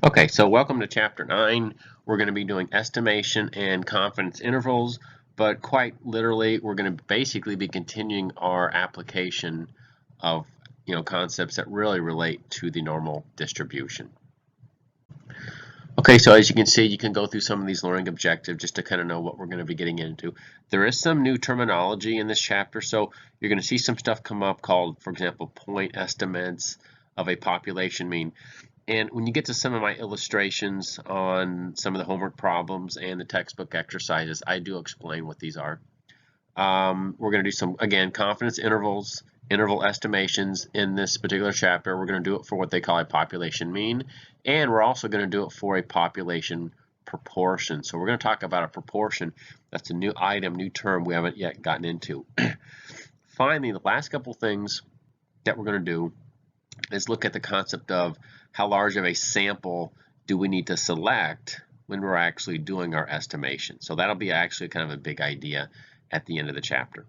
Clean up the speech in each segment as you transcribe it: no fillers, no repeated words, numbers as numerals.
Okay, so welcome to Chapter 9. We're going to be doing estimation and confidence intervals, but quite literally, we're going to basically be continuing our application of concepts that really relate to the normal distribution. Okay, so as you can see, you can go through some of these learning objectives just to kind of know what we're going to be getting into. There is some new terminology in this chapter, so you're going to see some stuff come up called, for example, point estimates of a population mean. And when you get to some of my illustrations on some of the homework problems and the textbook exercises, I do explain what these are. We're going to do some, again, confidence intervals, interval estimations in this particular chapter. We're going to do it for what they call a population mean, and we're also going to do it for a population proportion. So we're going to talk about a proportion. That's a new item, new term we haven't yet gotten into. Finally, the last couple things that we're going to do is look at the concept of how large of a sample do we need to select when we're actually doing our estimation. So that'll be actually kind of a big idea at the end of the chapter.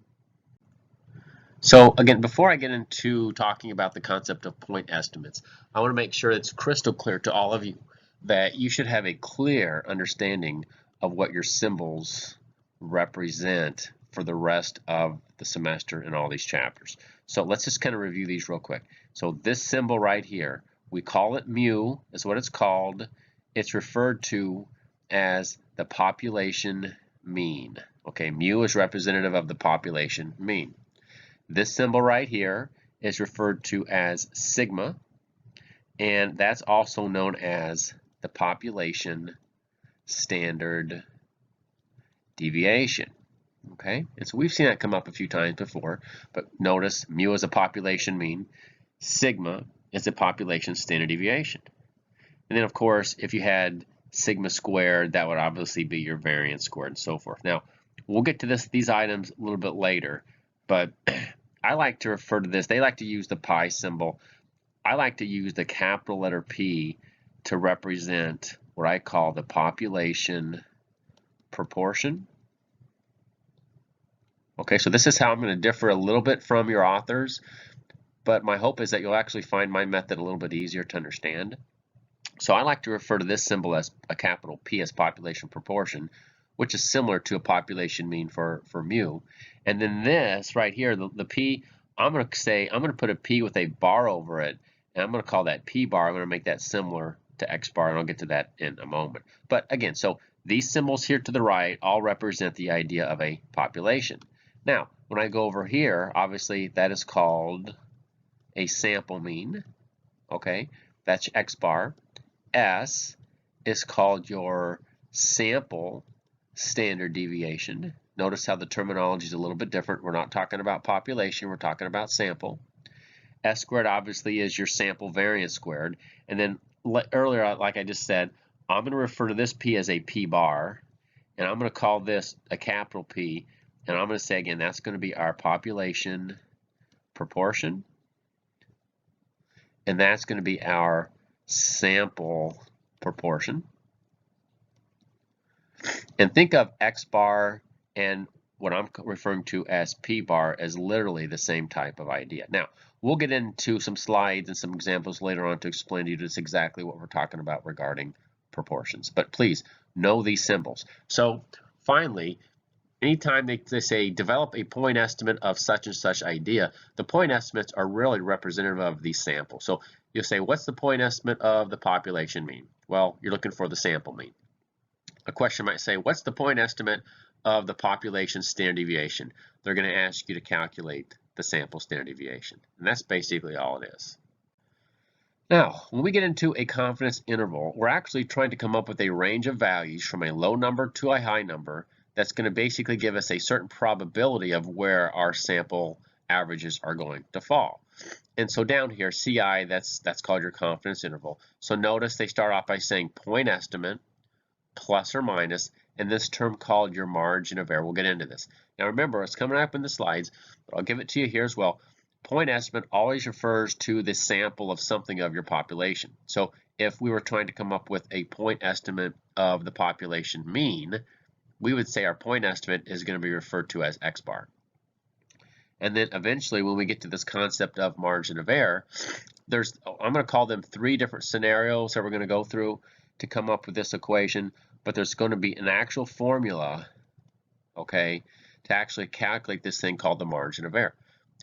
So again, before I get into talking about the concept of point estimates, I want to make sure it's crystal clear to all of you that you should have a clear understanding of what your symbols represent for the rest of the semester in all these chapters. So let's just kind of review these real quick. So this symbol right here, we call it mu, is what it's called. It's referred to as the population mean. Okay, mu is representative of the population mean. This symbol right here is referred to as sigma, and that's also known as the population standard deviation. Okay, and so we've seen that come up a few times before, but notice mu is a population mean, sigma is a population standard deviation. And then of course, if you had sigma squared, that would obviously be your variance squared and so forth. Now, we'll get to these items a little bit later, but I like to refer to this, they like to use the pi symbol. I like to use the capital letter P to represent what I call the population proportion. Okay, so this is how I'm going to differ a little bit from your authors, but my hope is that you'll actually find my method a little bit easier to understand. So I like to refer to this symbol as a capital P as population proportion, which is similar to a population mean for mu. And then this right here, the P, I'm going to put a P with a bar over it, and I'm going to call that P bar. I'm going to make that similar to X bar, and I'll get to that in a moment. But again, so these symbols here to the right all represent the idea of a population. Now, when I go over here, obviously that is called a sample mean. Okay, that's X bar. S is called your sample standard deviation. Notice how the terminology is a little bit different. We're not talking about population, we're talking about sample. S squared obviously is your sample variance squared. And then earlier, like I just said, I'm going to refer to this P as a P bar, and I'm going to call this a capital P, and I'm going to say again, that's going to be our population proportion, and that's going to be our sample proportion. And think of X bar and what I'm referring to as P bar as literally the same type of idea. Now, we'll get into some slides and some examples later on to explain to you just exactly what we're talking about regarding proportions. But please know these symbols. So finally, anytime they say develop a point estimate of such and such idea, the point estimates are really representative of the sample. So you'll say, what's the point estimate of the population mean? Well, you're looking for the sample mean. A question might say, what's the point estimate of the population standard deviation? They're going to ask you to calculate the sample standard deviation. And that's basically all it is. Now, when we get into a confidence interval, we're actually trying to come up with a range of values from a low number to a high number that's going to basically give us a certain probability of where our sample averages are going to fall. And so down here, CI, that's called your confidence interval. So notice they start off by saying point estimate, plus or minus, and this term called your margin of error. We'll get into this. Now remember, it's coming up in the slides, but I'll give it to you here as well. Point estimate always refers to the sample of something of your population. So if we were trying to come up with a point estimate of the population mean, we would say our point estimate is going to be referred to as X bar. And then eventually when we get to this concept of margin of error, I'm going to call them 3 different scenarios that we're going to go through to come up with this equation, but there's going to be an actual formula, okay, to actually calculate this thing called the margin of error.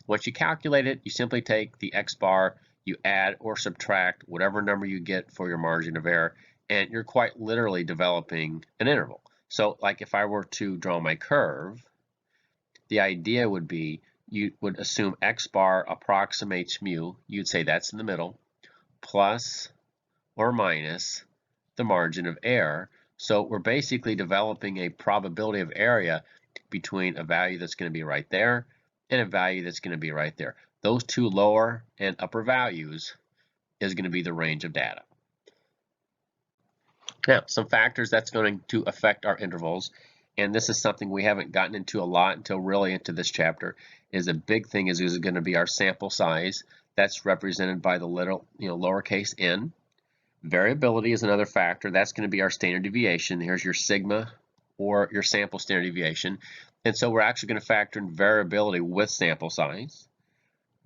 Once you calculate it, you simply take the x bar, you add or subtract whatever number you get for your margin of error, and you're quite literally developing an interval. So like if I were to draw my curve, the idea would be you would assume x bar approximates mu, you'd say that's in the middle, plus or minus the margin of error. So we're basically developing a probability of area between a value that's going to be right there and a value that's going to be right there. Those 2 lower and upper values is going to be the range of data. Now, some factors that's going to affect our intervals, and this is something we haven't gotten into a lot until really into this chapter, is a big thing is going to be our sample size. That's represented by the little, lowercase n. Variability is another factor. That's going to be our standard deviation. Here's your sigma or your sample standard deviation. And so we're actually going to factor in variability with sample size.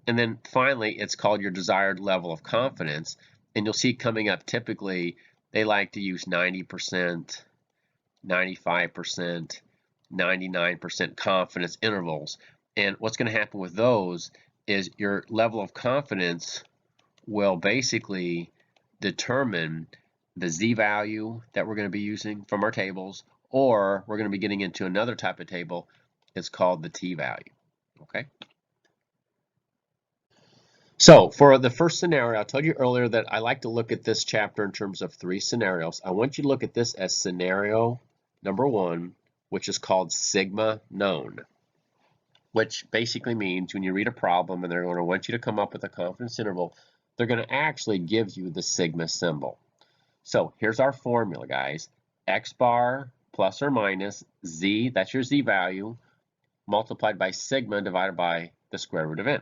And then finally, it's called your desired level of confidence. And you'll see coming up typically, they like to use 90%, 95%, 99% confidence intervals. And what's going to happen with those is your level of confidence will basically determine the z-value that we're going to be using from our tables, or we're going to be getting into another type of table. It's called the t-value. Okay. So for the first scenario, I told you earlier that I like to look at this chapter in terms of 3 scenarios. I want you to look at this as scenario number 1, which is called sigma known, which basically means when you read a problem and they're going to want you to come up with a confidence interval, they're going to actually give you the sigma symbol. So here's our formula, guys. X bar plus or minus z, that's your z value, multiplied by sigma divided by the square root of n.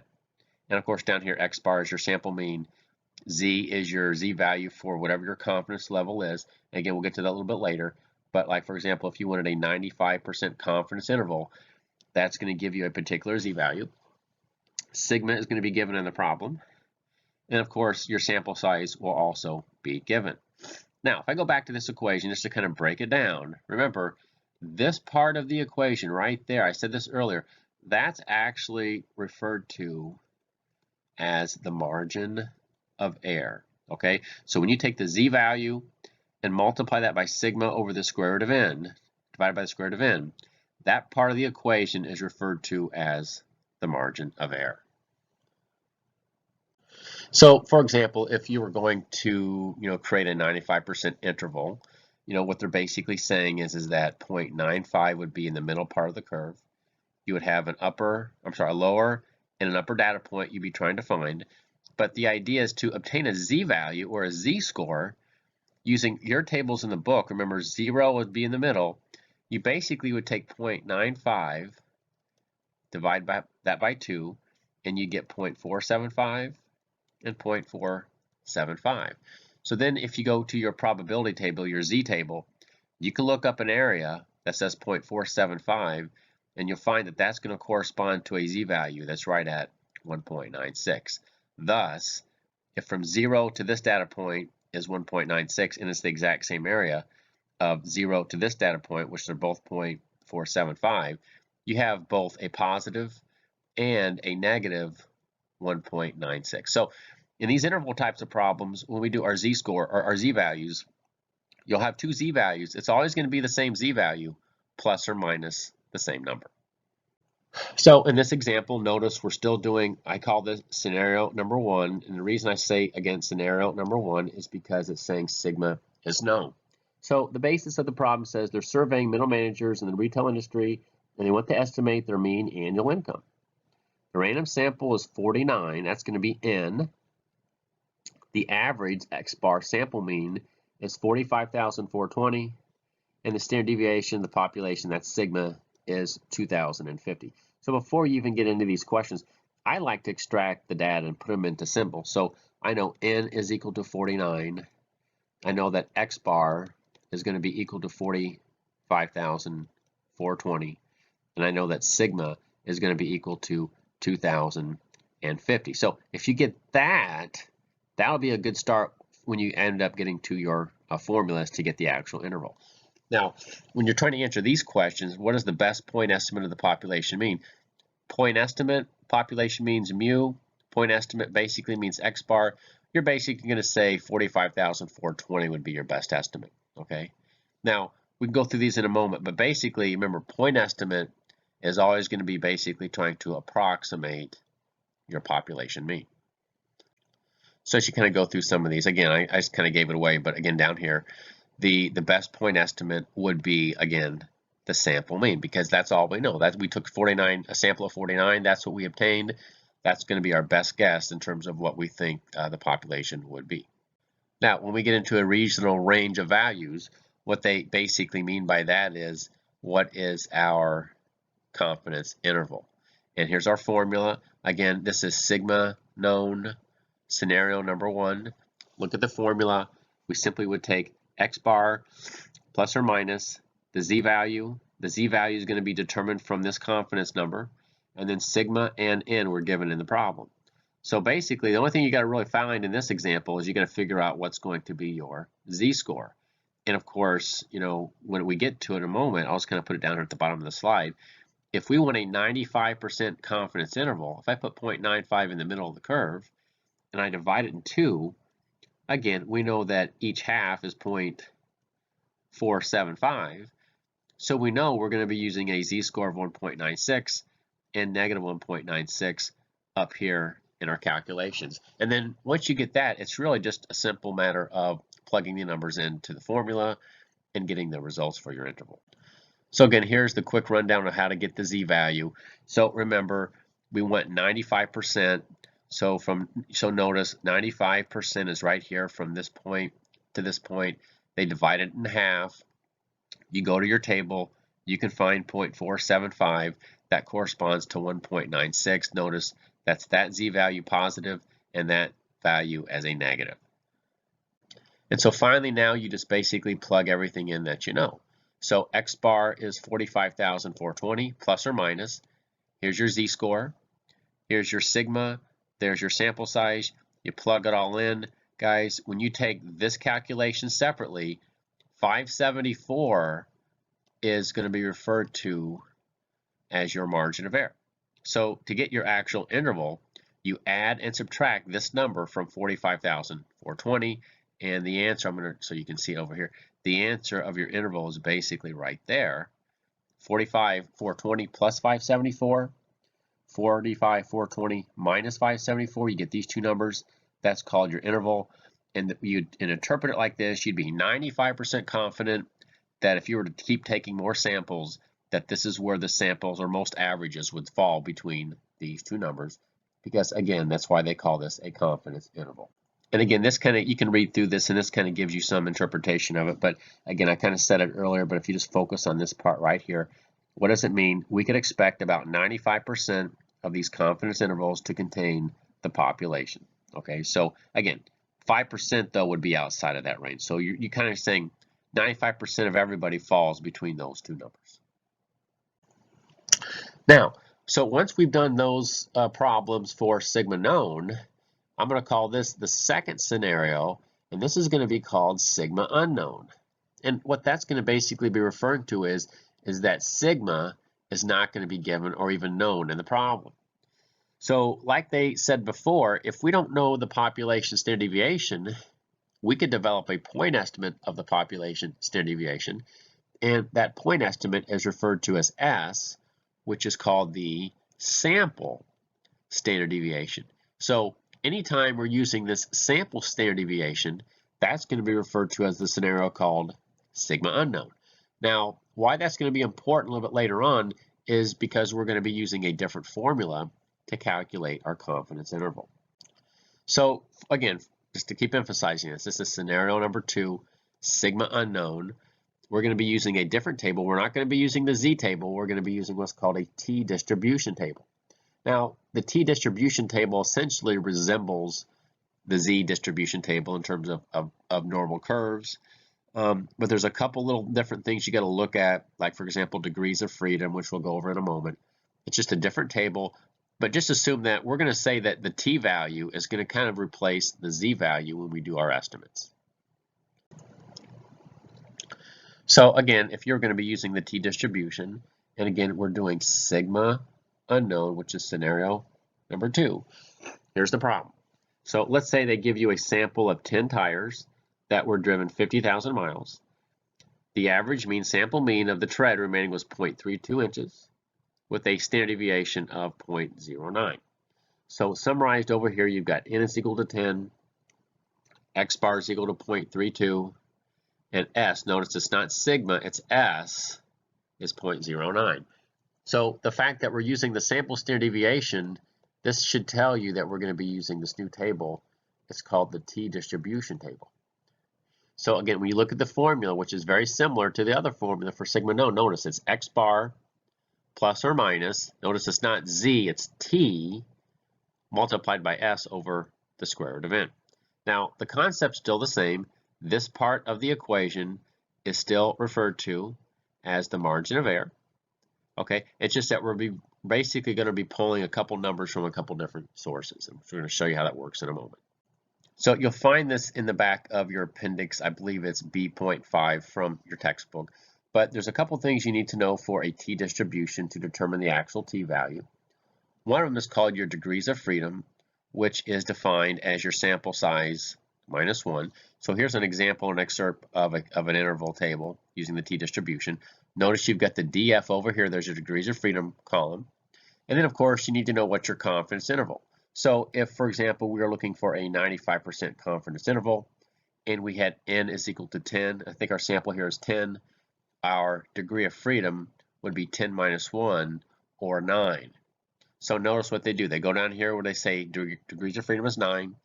And of course down here, x bar is your sample mean, z is your z value for whatever your confidence level is. And again, we'll get to that a little bit later. But like for example, if you wanted a 95% confidence interval, that's going to give you a particular z value. Sigma is going to be given in the problem. And of course, your sample size will also be given. Now, if I go back to this equation just to kind of break it down, remember, this part of the equation right there, I said this earlier, that's actually referred to as the margin of error. Okay, so when you take the z value and multiply that by sigma over the square root of n, divided by the square root of n, that part of the equation is referred to as the margin of error. So, for example, if you were going to, create a 95% interval, what they're basically saying is that 0.95 would be in the middle part of the curve. You would have a lower and an upper data point you'd be trying to find. But the idea is to obtain a z-value or a z-score using your tables in the book. Remember, 0 would be in the middle. You basically would take 0.95, divide that by 2, and you get 0.475 and 0.475. So then if you go to your probability table, your z table, you can look up an area that says 0.475, and you'll find that that's going to correspond to a z-value that's right at 1.96. Thus, if from 0 to this data point is 1.96, and it's the exact same area of 0 to this data point, which are both 0.475, you have both a positive and a negative 1.96. So in these interval types of problems, when we do our z-score or our z-values, you'll have 2 z-values. It's always going to be the same z-value plus or minus the same number. So in this example, notice we're still doing, I call this scenario number 1. And the reason I say, again, scenario number 1 is because it's saying sigma is known. So the basis of the problem says they're surveying middle managers in the retail industry, and they want to estimate their mean annual income. The random sample is 49. That's going to be n. The average x bar sample mean is 45,420, and the standard deviation, the population, that's sigma, is 2,050. So before you even get into these questions, I like to extract the data and put them into symbols. So I know n is equal to 49. I know that x bar is going to be equal to 45,420. And I know that sigma is going to be equal to 2,050. So if you get that, That'll be a good start when you end up getting to your formulas to get the actual interval. Now, when you're trying to answer these questions, what does the best point estimate of the population mean? Point estimate, population means mu. Point estimate basically means x bar. You're basically going to say 45,420 would be your best estimate, okay? Now, we can go through these in a moment, but basically, remember, point estimate is always going to be basically trying to approximate your population mean. So as you kind of go through some of these, again, I just kind of gave it away, but again, down here, the best point estimate would be, again, the sample mean, because that's all we know. That we took 49, a sample of 49, that's what we obtained. That's going to be our best guess in terms of what we think the population would be. Now, when we get into a regional range of values, what they basically mean by that is, what is our confidence interval? And here's our formula. Again, this is sigma known scenario number 1. Look at the formula. We simply would take x bar plus or minus the z-value. The z-value is going to be determined from this confidence number, and then sigma and n were given in the problem. So basically, the only thing you got to really find in this example is you got to figure out what's going to be your z-score. And of course, you know, when we get to it in a moment, I'll just kind of put it down here at the bottom of the slide. If we want a 95% confidence interval, if I put 0.95 in the middle of the curve and I divide it in 2, again, we know that each half is 0.475. So we know we're going to be using a z-score of 1.96 and negative 1.96 up here in our calculations. And then once you get that, it's really just a simple matter of plugging the numbers into the formula and getting the results for your interval. So again, here's the quick rundown of how to get the z-value. So remember, we went 95%. So notice 95% is right here from this point to this point. They divide it in half. You go to your table, you can find 0.475. That corresponds to 1.96. Notice that's that z-value positive and that value as a negative. And so finally now you just basically plug everything in that you know. So x bar is 45,420 plus or minus. Here's your z-score. Here's your sigma. There's your sample size. You plug it all in. Guys, when you take this calculation separately, 574 is going to be referred to as your margin of error. So to get your actual interval, you add and subtract this number from 45,420, and the answer, so you can see it over here, the answer of your interval is basically right there. 45,420 plus 574, 45,420 minus 574, you get these two numbers. That's called your interval. And you'd interpret it like this: you'd be 95% confident that if you were to keep taking more samples, that this is where the samples or most averages would fall between these two numbers, because again, that's why they call this a confidence interval. And again, this kind of, you can read through this and this kind of gives you some interpretation of it, but again, I kind of said it earlier, but if you just focus on this part right here, what does it mean? We could expect about 95% of these confidence intervals to contain the population. Okay, so again, 5% though would be outside of that range. So you're kind of saying 95% of everybody falls between those two numbers. Now, so once we've done those problems for sigma known, I'm going to call this the second scenario, and this is going to be called sigma unknown. And what that's going to basically be referring to is that sigma is not going to be given or even known in the problem. So like they said before, if we don't know the population standard deviation, we could develop a point estimate of the population standard deviation, and that point estimate is referred to as S, which is called the sample standard deviation. So anytime we're using this sample standard deviation, that's going to be referred to as the scenario called sigma unknown. Now, why that's going to be important a little bit later on is because we're going to be using a different formula to calculate our confidence interval. So again, just to keep emphasizing this is scenario number 2, sigma unknown. We're going to be using a different table. We're not going to be using the Z table. We're going to be using what's called a T distribution table. Now, the T distribution table essentially resembles the Z distribution table in terms of normal curves. But there's a couple little different things you got to look at, like for example, degrees of freedom, which we'll go over in a moment. It's just a different table. But just assume that we're going to say that the t-value is going to kind of replace the z-value when we do our estimates. So again, if you're going to be using the t-distribution, and again, we're doing sigma unknown, which is scenario number 2. Here's the problem. So let's say they give you a sample of 10 tires that were driven 50,000 miles. The average mean sample mean of the tread remaining was 0.32 inches with a standard deviation of 0.09. So summarized over here, you've got n is equal to 10, x bar is equal to 0.32, and s, notice it's not sigma, it's s, is 0.09. So the fact that we're using the sample standard deviation, this should tell you that we're going to be using this new table. It's called the t-distribution table. So again, when you look at the formula, which is very similar to the other formula for sigma known, notice it's x bar plus or minus, notice it's not z, it's t, multiplied by s over the square root of n. Now, the concept's still the same. This part of the equation is still referred to as the margin of error. Okay, it's just that we're basically going to be pulling a couple numbers from a couple different sources, and we're going to show you how that works in a moment. So you'll find this in the back of your appendix. I believe it's B.5 from your textbook. But there's a couple things you need to know for a t-distribution to determine the actual t-value. One of them is called your degrees of freedom, which is defined as your sample size minus 1. So here's an example, an excerpt of an interval table using the t-distribution. Notice you've got the df over here. There's your degrees of freedom column. And then, of course, you need to know what's your confidence interval. So if, for example, we are looking for a 95% confidence interval, and we had n is equal to 10, I think our sample here is 10, our degree of freedom would be 10 minus 1, or 9. So notice what they do. They go down here where they say degrees of freedom is 9,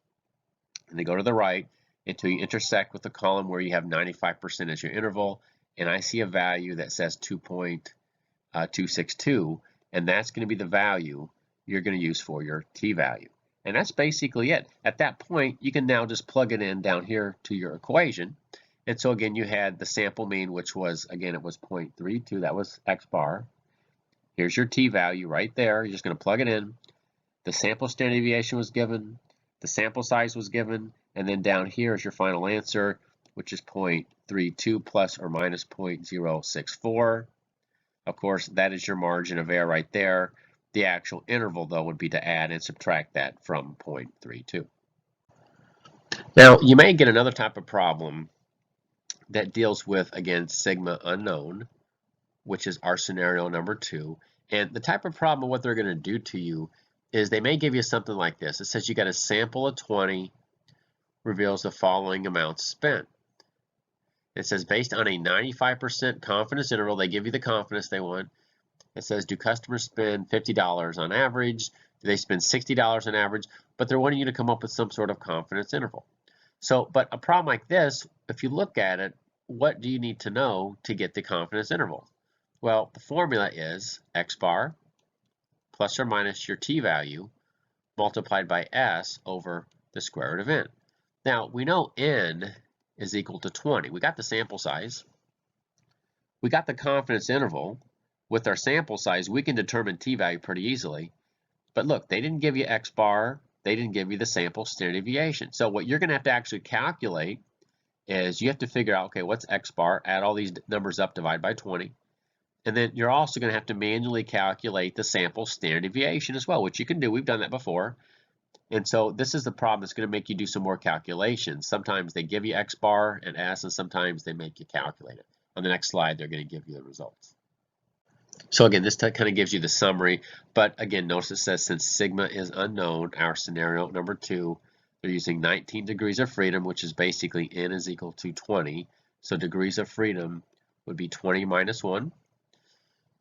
and they go to the right until you intersect with the column where you have 95% as your interval, and I see a value that says 2.262, and that's going to be the value you're going to use for your t-value. And that's basically it. At that point, you can now just plug it in down here to your equation. And so again, you had the sample mean, which was, again, it was 0.32. That was x bar. Here's your t-value right there. You're just going to plug it in. The sample standard deviation was given. The sample size was given. And then down here is your final answer, which is 0.32 plus or minus 0.064. Of course, that is your margin of error right there. The actual interval, though, would be to add and subtract that from 0.32. Now, you may get another type of problem that deals with, again, sigma unknown, which is our scenario number 2. And the type of problem, what they're going to do to you is they may give you something like this. It says you got a sample of 20, reveals the following amounts spent. It says based on a 95% confidence interval, they give you the confidence they want. It says, do customers spend $50 on average? Do they spend $60 on average? But they're wanting you to come up with some sort of confidence interval. So, but a problem like this, if you look at it, what do you need to know to get the confidence interval? Well, the formula is x bar plus or minus your t-value multiplied by s over the square root of n. Now, we know n is equal to 20. We got the sample size. We got the confidence interval. With our sample size, we can determine t-value pretty easily. But look, they didn't give you x bar. They didn't give you the sample standard deviation. So what you're going to have to actually calculate is you have to figure out, okay, what's x bar? Add all these numbers up, divide by 20. And then you're also going to have to manually calculate the sample standard deviation as well, which you can do. We've done that before. And so this is the problem that's going to make you do some more calculations. Sometimes they give you x bar and s, and sometimes they make you calculate it. On the next slide, they're going to give you the results. So again, this kind of gives you the summary, but again, notice it says since sigma is unknown, our scenario number 2, they're using 19 degrees of freedom, which is basically n is equal to 20. So degrees of freedom would be 20 minus 1.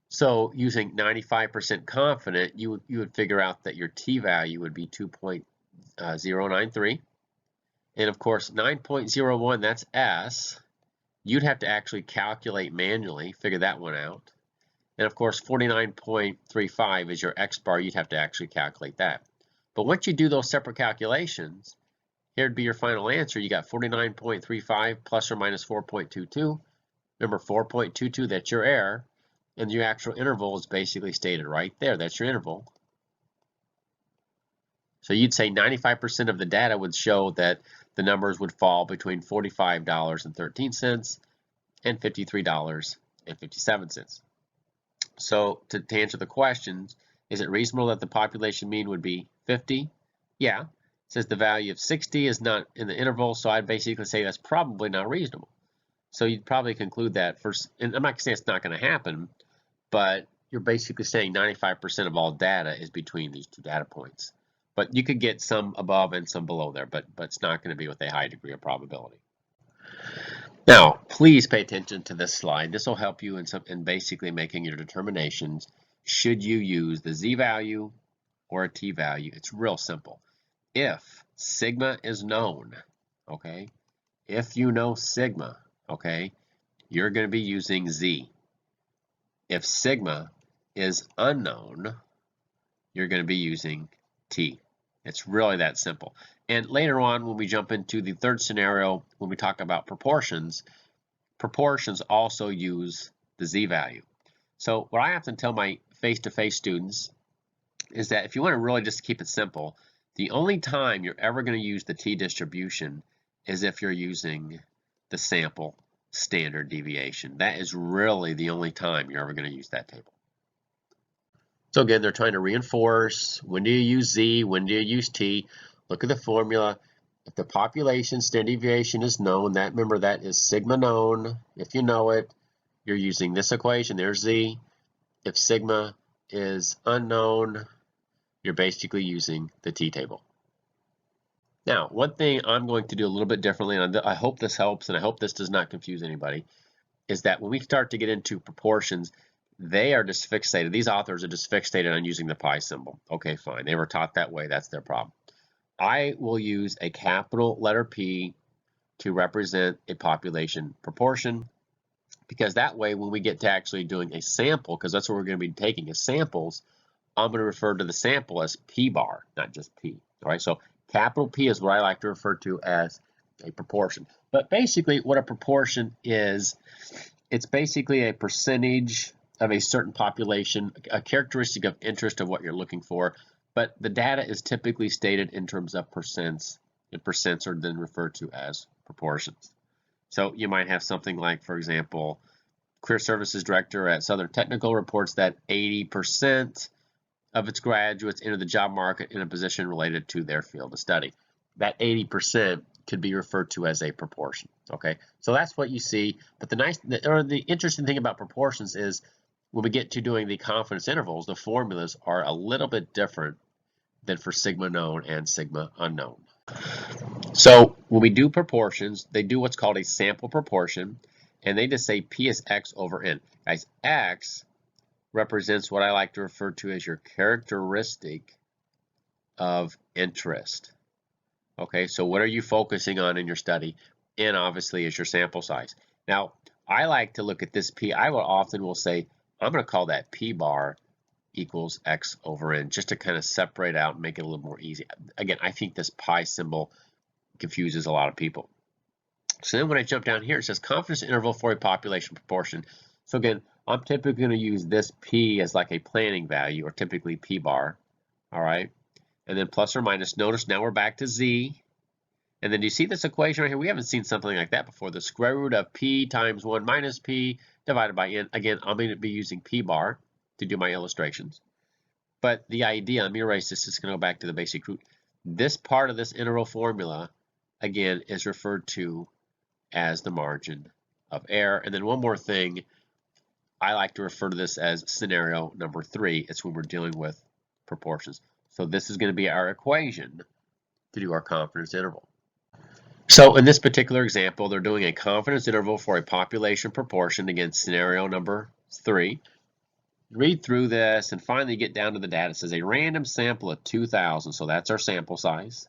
So using 95% confident, you would figure out that your t-value would be 2.093. And of course, 9.01, that's s. You'd have to actually calculate manually, figure that one out. And of course, 49.35 is your x bar. You'd have to actually calculate that. But once you do those separate calculations, here'd be your final answer. You got 49.35 plus or minus 4.22. Remember, 4.22, that's your error. And your actual interval is basically stated right there. That's your interval. So you'd say 95% of the data would show that the numbers would fall between $45.13 and $53.57. So to answer the question, is it reasonable that the population mean would be 50? Yeah. It says the value of 60 is not in the interval, so I'd basically say that's probably not reasonable. So you'd probably conclude that first, and I'm not going to say it's not going to happen, but you're basically saying 95% of all data is between these two data points. But you could get some above and some below there, but it's not going to be with a high degree of probability. Now, please pay attention to this slide. This will help you in basically making your determinations. Should you use the z-value or a t-value? It's real simple. If sigma is known, okay, if you know sigma, okay, you're going to be using z. If sigma is unknown, you're going to be using t. It's really that simple. And later on, when we jump into the third scenario, when we talk about proportions, proportions also use the z-value. So what I often tell my face-to-face students is that if you want to really just keep it simple, the only time you're ever going to use the t-distribution is if you're using the sample standard deviation. That is really the only time you're ever going to use that table. So again, they're trying to reinforce, when do you use z, when do you use t? Look at the formula. If the population standard deviation is known, remember that is sigma known. If you know it, you're using this equation, there's z. If sigma is unknown, you're basically using the t-table. Now, one thing I'm going to do a little bit differently, and I hope this helps, and I hope this does not confuse anybody, is that when we start to get into proportions, they are just fixated. These authors are just fixated on using the pi symbol. Okay, fine. They were taught that way. That's their problem. I will use a capital letter P to represent a population proportion, because that way when we get to actually doing a sample, because that's what we're going to be taking as samples, I'm going to refer to the sample as P bar, not just P. All right, so capital P is what I like to refer to as a proportion. But basically what a proportion is, it's basically a percentage of a certain population, a characteristic of interest of what you're looking for, but the data is typically stated in terms of percents, and percents are then referred to as proportions. So you might have something like, for example, Career Services Director at Southern Technical reports that 80% of its graduates enter the job market in a position related to their field of study. That 80% could be referred to as a proportion. Okay, so that's what you see. But the interesting thing about proportions is when we get to doing the confidence intervals, the formulas are a little bit different than for sigma known and sigma unknown. So when we do proportions, they do what's called a sample proportion, and they just say P is X over N. Guys, X represents what I like to refer to as your characteristic of interest. Okay, so what are you focusing on in your study? N obviously is your sample size. Now, I like to look at this P. I will say, I'm going to call that P bar equals X over N, just to kind of separate out and make it a little more easy. Again, I think this pi symbol confuses a lot of people. So then when I jump down here, it says confidence interval for a population proportion. So again, I'm typically going to use this P as like a planning value, or typically P bar. All right. And then plus or minus. Notice now we're back to Z. And then do you see this equation right here? We haven't seen something like that before. The square root of P times 1 minus P divided by N. Again, I'm going to be using P bar to do my illustrations. But the idea, let me erase this, it's going to go back to the basic root. This part of this integral formula, again, is referred to as the margin of error. And then one more thing, I like to refer to this as scenario number 3. It's when we're dealing with proportions. So this is going to be our equation to do our confidence interval. So in this particular example, they're doing a confidence interval for a population proportion, again, scenario number 3. Read through this and finally get down to the data. It says a random sample of 2,000, so that's our sample size,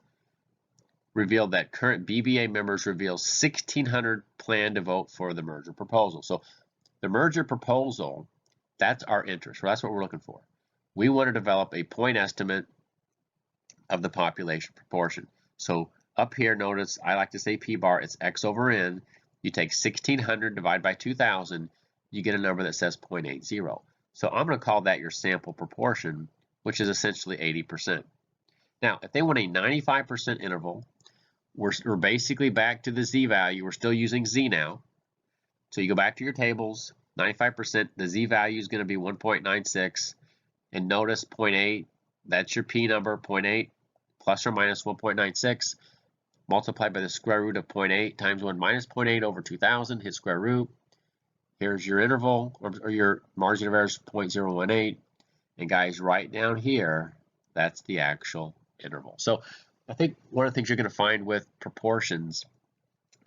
revealed that current BBA members reveal 1,600 plan to vote for the merger proposal. So the merger proposal, that's our interest. That's what we're looking for. We want to develop a point estimate of the population proportion. So up here, notice I like to say P bar, it's X over N. You take 1,600 divided by 2,000, you get a number that says 0.80. So I'm going to call that your sample proportion, which is essentially 80%. Now, if they want a 95% interval, we're basically back to the z-value. We're still using z now. So you go back to your tables, 95%, the z-value is going to be 1.96. And notice 0.8, that's your p number, 0.8 plus or minus 1.96, multiplied by the square root of 0.8 times 1 minus 0.8 over 2,000, hit square root. Here's your interval, or your margin of error is 0.018. And guys, right down here, that's the actual interval. So I think one of the things you're going to find with proportions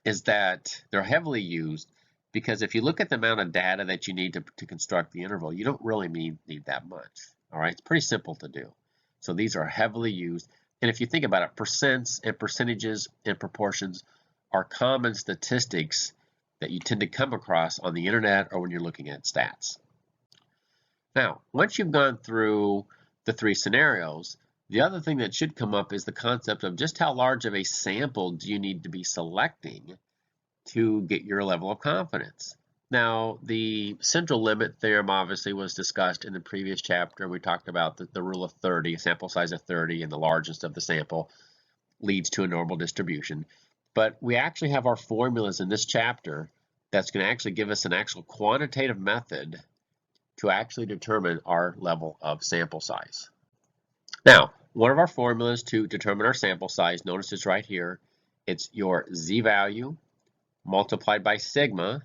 is that they're heavily used because if you look at the amount of data that you need to construct the interval, you don't really need that much. All right, it's pretty simple to do. So these are heavily used. And if you think about it, percents and percentages and proportions are common statistics that you tend to come across on the internet or when you're looking at stats. Now, once you've gone through the three scenarios, the other thing that should come up is the concept of just how large of a sample do you need to be selecting to get your level of confidence. Now, the central limit theorem obviously was discussed in the previous chapter. We talked about the rule of 30, a sample size of 30, and the largest of the sample leads to a normal distribution. But we actually have our formulas in this chapter that's going to actually give us an actual quantitative method to actually determine our level of sample size. Now, one of our formulas to determine our sample size, notice it's right here. It's your z-value multiplied by sigma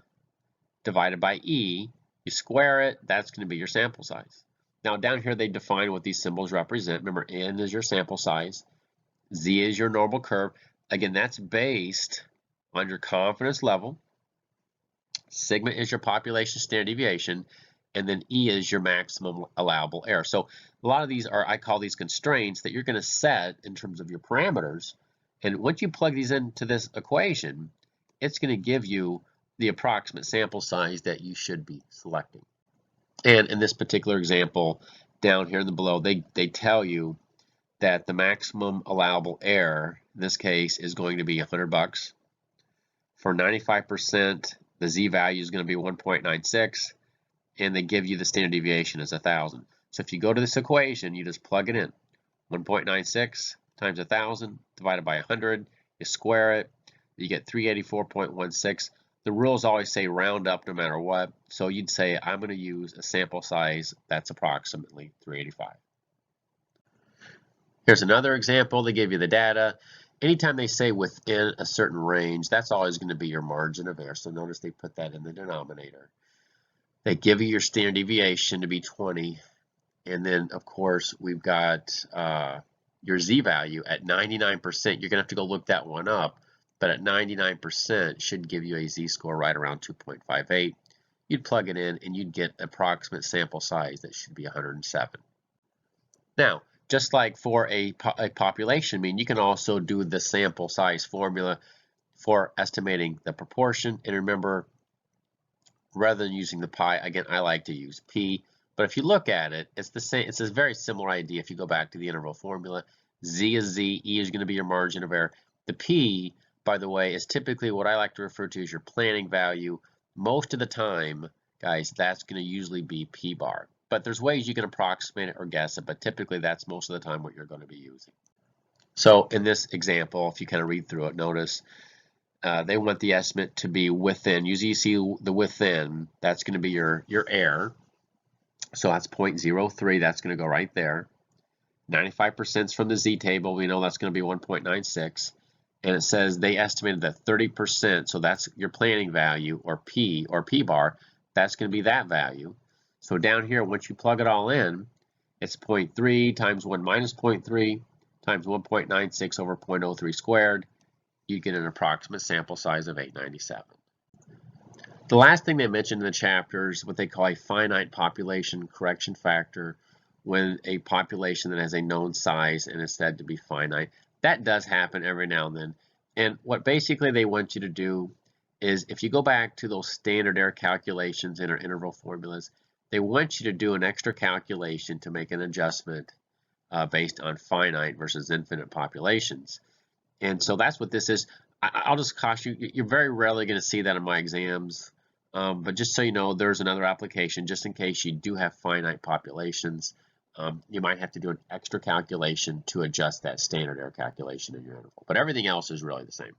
divided by e. You square it, that's going to be your sample size. Now, down here they define what these symbols represent. Remember, n is your sample size, z is your normal curve. Again, that's based on your confidence level. Sigma is your population standard deviation, and then E is your maximum allowable error. So a lot of these are, I call these constraints that you're going to set in terms of your parameters. And once you plug these into this equation, it's going to give you the approximate sample size that you should be selecting. And in this particular example, down here in the below, they tell you that the maximum allowable error, in this case, is going to be $100. For 95%, the z-value is going to be 1.96, and they give you the standard deviation as 1,000. So if you go to this equation, you just plug it in. 1.96 times 1,000 divided by 100, you square it, you get 384.16. The rules always say round up no matter what, so you'd say I'm going to use a sample size that's approximately 385. Here's another example. They give you the data. Anytime they say within a certain range, that's always going to be your margin of error. So notice they put that in the denominator. They give you your standard deviation to be 20. And then, of course, we've got your z-value at 99%. You're going to have to go look that one up. But at 99% should give you a z-score right around 2.58. You'd plug it in, and you'd get approximate sample size that should be 107. Now, just like for a population mean, you can also do the sample size formula for estimating the proportion. And remember, rather than using the pi, again, I like to use p. But if you look at it, it's the same. It's a very similar idea. If you go back to the interval formula, z is z, e is going to be your margin of error. The p, by the way, is typically what I like to refer to as your planning value. Most of the time, guys, that's going to usually be p bar. But there's ways you can approximate it or guess it, but typically that's most of the time what you're going to be using. So in this example, if you kind of read through it, notice they want the estimate to be within. Usually you see the within, that's going to be your error. So that's 0.03, that's going to go right there. 95% is from the z table, we know that's going to be 1.96. And it says they estimated that 30%, so that's your planning value, or p bar, that's going to be that value. So down here, once you plug it all in, it's 0.3 times 1 minus 0.3 times 1.96 over 0.03 squared. You get an approximate sample size of 897. The last thing they mentioned in the chapter is what they call a finite population correction factor, when a population that has a known size and is said to be finite. That does happen every now and then. And what basically they want you to do is, if you go back to those standard error calculations in our interval formulas, they want you to do an extra calculation to make an adjustment based on finite versus infinite populations. And so that's what this is. I'll just caution you, you're very rarely going to see that in my exams. But just so you know, there's another application just in case you do have finite populations. you might have to do an extra calculation to adjust that standard error calculation in your interval. But everything else is really the same.